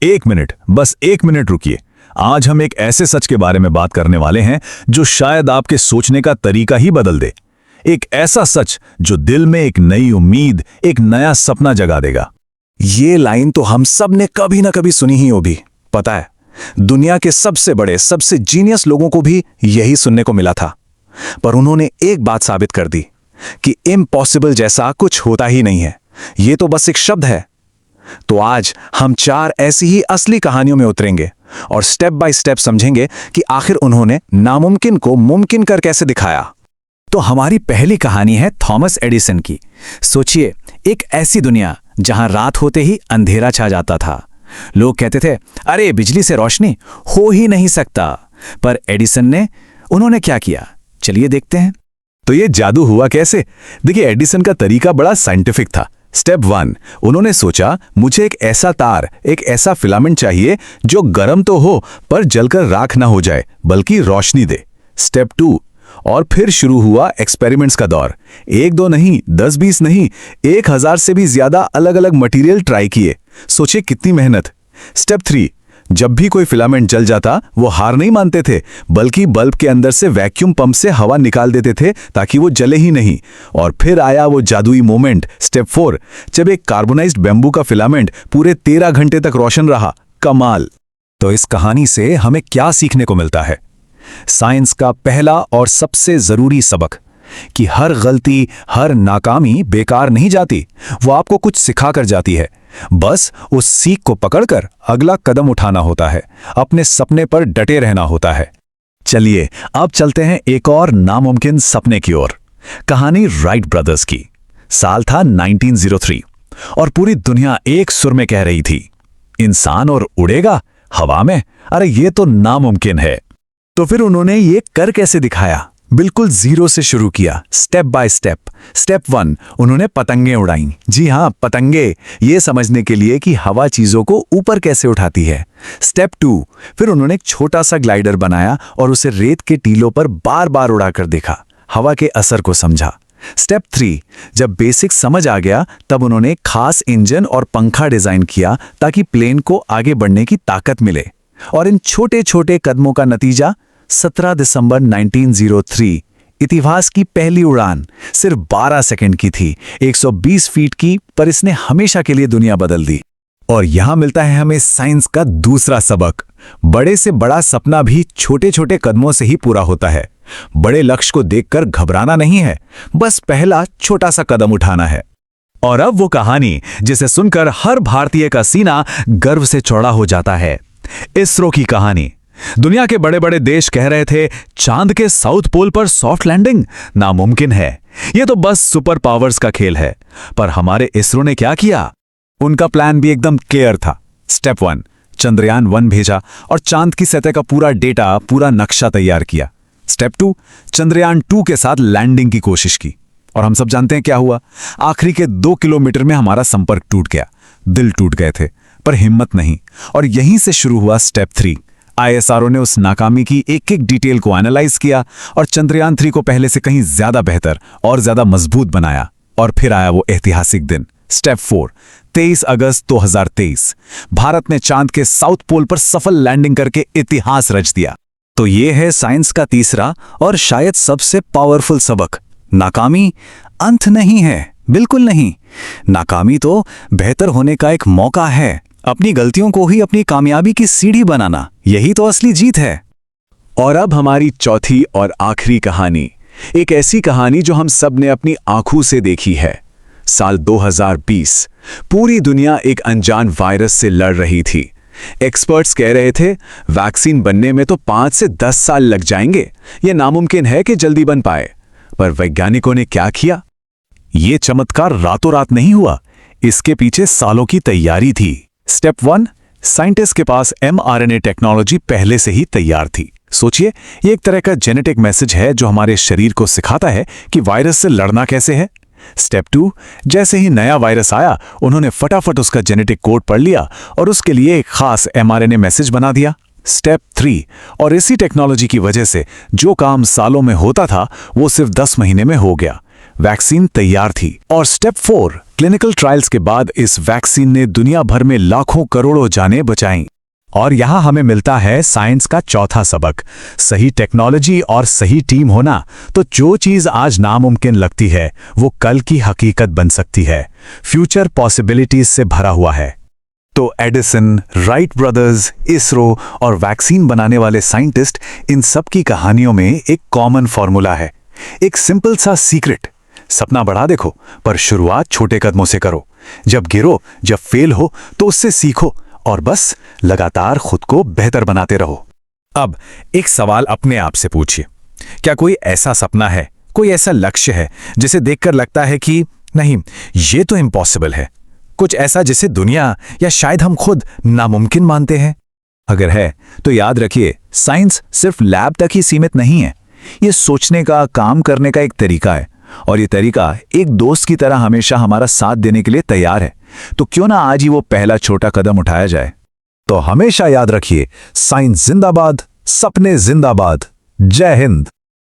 एक मिनट, बस एक मिनट रुकिए। आज हम एक ऐसे सच के बारे में बात करने वाले हैं जो शायद आपके सोचने का तरीका ही बदल दे। एक ऐसा सच जो दिल में एक नई उम्मीद, एक नया सपना जगा देगा। ये लाइन तो हम सब ने कभी ना कभी सुनी ही होगी। पता है, दुनिया के सबसे बड़े, सबसे जीनियस लोगों को भी यही सुनने को मिला था, पर उन्होंने एक बात साबित कर दी कि इम्पॉसिबल जैसा कुछ होता ही नहीं है। ये तो बस एक शब्द है। तो आज हम 4 ऐसी ही असली कहानियों में उतरेंगे और स्टेप बाय स्टेप समझेंगे कि आखिर उन्होंने नामुमकिन को मुमकिन कर कैसे दिखाया। तो हमारी पहली कहानी है थॉमस एडिसन की। सोचिए, एक ऐसी दुनिया जहां रात होते ही अंधेरा छा जाता था। लोग कहते थे, अरे बिजली से रोशनी हो ही नहीं सकता। पर एडिसन उन्होंने क्या किया, चलिए देखते हैं। तो ये जादू हुआ कैसे? देखिए, एडिसन का तरीका बड़ा साइंटिफिक था। स्टेप 1, उन्होंने सोचा मुझे एक ऐसा तार, एक ऐसा फिलामेंट चाहिए जो गर्म तो हो पर जलकर राख ना हो जाए, बल्कि रोशनी दे। स्टेप 2, और फिर शुरू हुआ एक्सपेरिमेंट्स का दौर। 1-2 नहीं, 10-20 नहीं, 1000 से भी ज्यादा अलग अलग मटेरियल ट्राई किए। सोचिए कितनी मेहनत। स्टेप 3, जब भी कोई फिलामेंट जल जाता वो हार नहीं मानते थे, बल्कि बल्ब के अंदर से वैक्यूम पंप से हवा निकाल देते थे ताकि वो जले ही नहीं। और फिर आया वो जादुई मोमेंट, स्टेप 4, जब एक कार्बोनाइज्ड बैम्बू का फिलामेंट पूरे 13 घंटे तक रोशन रहा। कमाल। तो इस कहानी से हमें क्या सीखने को मिलता है? साइंस का पहला और सबसे जरूरी सबक कि हर गलती, हर नाकामी बेकार नहीं जाती, वो आपको कुछ सिखा कर जाती है। बस उस सीख को पकड़कर अगला कदम उठाना होता है, अपने सपने पर डटे रहना होता है। चलिए अब चलते हैं एक और नामुमकिन सपने की ओर। कहानी राइट ब्रदर्स की। साल था 1903 और पूरी दुनिया एक सुर में कह रही थी, इंसान और उड़ेगा हवा में, अरे ये तो नामुमकिन है। तो फिर उन्होंने ये कर कैसे दिखाया? बिल्कुल जीरो से शुरू किया, स्टेप बाय स्टेप। स्टेप 1, उन्होंने पतंगे उड़ाई। जी हाँ, पतंगे, ये समझने के लिए कि हवा चीजों को ऊपर कैसे उठाती है। स्टेप 2, फिर उन्होंने एक छोटा सा ग्लाइडर बनाया और उसे रेत के टीलों पर बार बार उड़ाकर देखा, हवा के असर को समझा। स्टेप 3, जब बेसिक समझ आ गया तब उन्होंने एक खास इंजन और पंखा डिजाइन किया ताकि प्लेन को आगे बढ़ने की ताकत मिले। और इन छोटे छोटे कदमों का नतीजा 17 दिसंबर 1903, इतिहास की पहली उड़ान सिर्फ 12 सेकंड की थी, 120 फीट की, पर इसने हमेशा के लिए दुनिया बदल दी। और यहां मिलता है हमें साइंस का दूसरा सबक। बड़े से बड़ा सपना भी छोटे छोटे कदमों से ही पूरा होता है। बड़े लक्ष्य को देखकर घबराना नहीं है, बस पहला छोटा सा कदम उठाना है। और अब वो कहानी जिसे सुनकर हर भारतीय का सीना गर्व से चौड़ा हो जाता है। इसरो की कहानी। दुनिया के बड़े बड़े देश कह रहे थे चांद के साउथ पोल पर सॉफ्ट लैंडिंग नामुमकिन है, ये तो बस सुपर पावर्स का खेल है। पर हमारे इसरो ने क्या किया? उनका प्लान भी एकदम क्लियर था। स्टेप 1, चंद्रयान 1 भेजा और चांद की सतह का पूरा डेटा, पूरा नक्शा तैयार किया। स्टेप 2, चंद्रयान 2 के साथ लैंडिंग की कोशिश की। और हम सब जानते हैं क्या हुआ। आखिरी के 2 किलोमीटर में हमारा संपर्क टूट गया, दिल टूट गए थे, पर हिम्मत नहीं। और यहीं से शुरू हुआ स्टेप 3। ISRO ने उस नाकामी की एक एक डिटेल को एनालाइज किया और चंद्रयान 3 को पहले से कहीं ज्यादा बेहतर और ज्यादा मजबूत बनाया। और फिर आया वो ऐतिहासिक दिन, स्टेप 4, 23 अगस्त 2023। भारत ने चांद के साउथ पोल पर सफल लैंडिंग करके इतिहास रच दिया। तो ये है साइंस का तीसरा और शायद सबसे पावरफुल सबक। नाकामी अंत नहीं है, बिल्कुल नहीं। नाकामी तो बेहतर होने का एक मौका है। अपनी गलतियों को ही अपनी कामयाबी की सीढ़ी बनाना, यही तो असली जीत है। और अब हमारी चौथी और आखिरी कहानी, एक ऐसी कहानी जो हम सब ने अपनी आंखों से देखी है। साल 2020, पूरी दुनिया एक अनजान वायरस से लड़ रही थी। एक्सपर्ट्स कह रहे थे वैक्सीन बनने में तो 5 से 10 साल लग जाएंगे, यह नामुमकिन है कि जल्दी बन पाए। पर वैज्ञानिकों ने क्या किया? ये चमत्कार रातों रात नहीं हुआ, इसके पीछे सालों की तैयारी थी। स्टेप 1, साइंटिस्ट के पास mRNA टेक्नोलॉजी पहले से ही तैयार थी। सोचिए, ये एक तरह का जेनेटिक मैसेज है जो हमारे शरीर को सिखाता है कि वायरस से लड़ना कैसे है। स्टेप 2, जैसे ही नया वायरस आया उन्होंने फटाफट उसका जेनेटिक कोड पढ़ लिया और उसके लिए एक खास mRNA मैसेज बना दिया। स्टेप 3, और इसी टेक्नोलॉजी की वजह से जो काम सालों में होता था वो सिर्फ 10 महीने में हो गया। वैक्सीन तैयार थी। और स्टेप 4, क्लिनिकल ट्रायल्स के बाद इस वैक्सीन ने दुनिया भर में लाखों करोड़ों जानें बचाईं। और यहां हमें मिलता है साइंस का चौथा सबक, सही टेक्नोलॉजी और सही टीम होना तो जो चीज आज नामुमकिन लगती है वो कल की हकीकत बन सकती है। फ्यूचर पॉसिबिलिटीज से भरा हुआ है। तो एडिसन, राइट ब्रदर्स, इसरो और वैक्सीन बनाने वाले साइंटिस्ट, इन सब की कहानियों में एक कॉमन फॉर्मूला है, एक सिंपल सा सीक्रेट। सपना बड़ा देखो पर शुरुआत छोटे कदमों से करो। जब गिरो, जब फेल हो तो उससे सीखो और बस लगातार खुद को बेहतर बनाते रहो। अब एक सवाल अपने आप से पूछिए, क्या कोई ऐसा सपना है, कोई ऐसा लक्ष्य है जिसे देखकर लगता है कि नहीं, ये तो इम्पॉसिबल है? कुछ ऐसा जिसे दुनिया या शायद हम खुद नामुमकिन मानते हैं? अगर है तो याद रखिए, साइंस सिर्फ लैब तक ही सीमित नहीं है। ये सोचने का, काम करने का एक तरीका है, और ये तरीका एक दोस्त की तरह हमेशा हमारा साथ देने के लिए तैयार है। तो क्यों ना आज ही वो पहला छोटा कदम उठाया जाए। तो हमेशा याद रखिए, साइंस जिंदाबाद, सपने जिंदाबाद। जय हिंद।